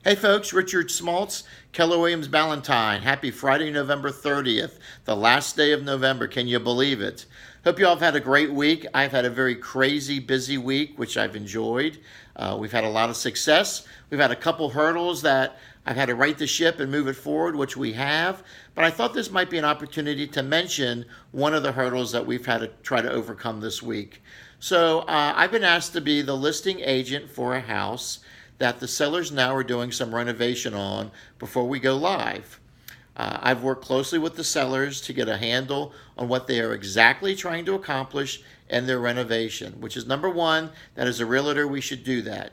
Hey folks, Richard Smaltz, Keller Williams Ballantyne. Happy Friday, November 30th, the last day of November. Can you believe it? Hope you all have had a great week. I've had a very crazy, busy week, which I've enjoyed. We've had a lot of success. We've had a couple hurdles that I've had to right the ship and move it forward, which we have. But I thought this might be an opportunity to mention one of the hurdles that we've had to try to overcome this week. So I've been asked to be the listing agent for a house that the sellers now are doing some renovation on before we go live. I've worked closely with the sellers to get a handle on what they are exactly trying to accomplish in their renovation, which is number one, that as a realtor, we should do that.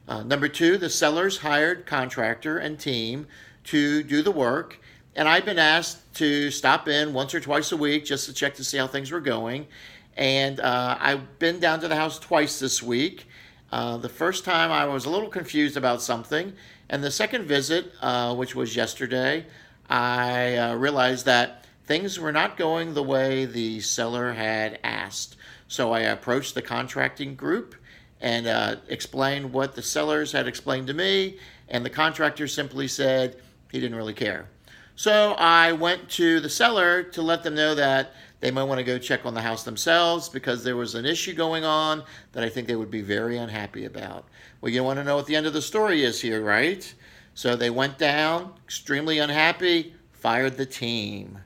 Number two, the sellers hired contractor and team to do the work, and I've been asked to stop in once or twice a week just to check to see how things were going. And I've been down to the house twice this week. The first time I was a little confused about something, and the second visit, which was yesterday, I realized that things were not going the way the seller had asked. So I approached the contracting group and explained what the sellers had explained to me, and the contractor simply said he didn't really care. So I went to the seller to let them know that they might want to go check on the house themselves because there was an issue going on that I think they would be very unhappy about. Well, you want to know what the end of the story is here, right? So they went down, extremely unhappy, fired the team.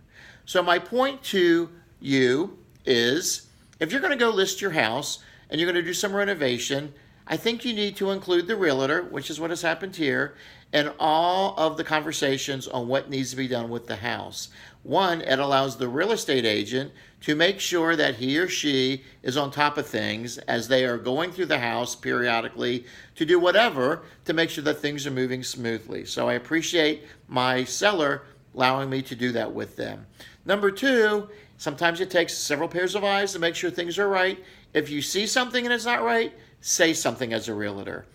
So my point to you is, if you're going to go list your house and you're going to do some renovation, I think you need to include the realtor, which is what has happened here, and all of the conversations on what needs to be done with the house. One, it allows the real estate agent to make sure that he or she is on top of things as they are going through the house periodically to do whatever to make sure that things are moving smoothly. So I appreciate my seller allowing me to do that with them. Number two, sometimes it takes several pairs of eyes to make sure things are right. If you see something and it's not right, say something as a realtor.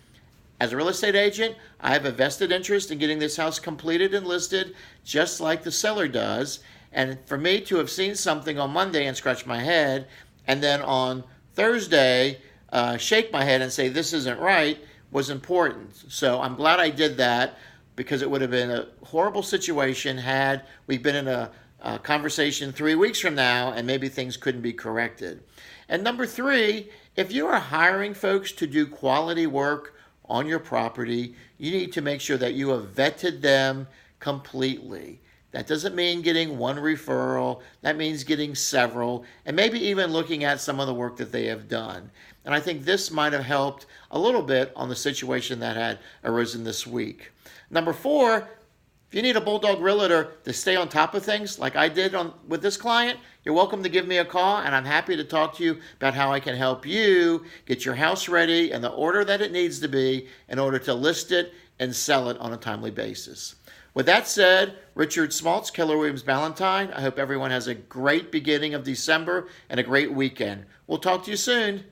As a real estate agent, I have a vested interest in getting this house completed and listed just like the seller does. And for me to have seen something on Monday and scratch my head, and then on Thursday shake my head and say this isn't right, was important. So I'm glad I did that, because it would have been a horrible situation had we been in a conversation 3 weeks from now and maybe things couldn't be corrected. And number three, if you are hiring folks to do quality work on your property, you need to make sure that you have vetted them completely. That doesn't mean getting one referral. That means getting several, and maybe even looking at some of the work that they have done. And I think this might have helped a little bit on the situation that had arisen this week. Number four, if you need a bulldog realtor to stay on top of things like I did with this client, you're welcome to give me a call, and I'm happy to talk to you about how I can help you get your house ready in the order that it needs to be in order to list it and sell it on a timely basis. With that said, Richard Smaltz, Keller Williams Ballantyne. I hope everyone has a great beginning of December and a great weekend. We'll talk to you soon.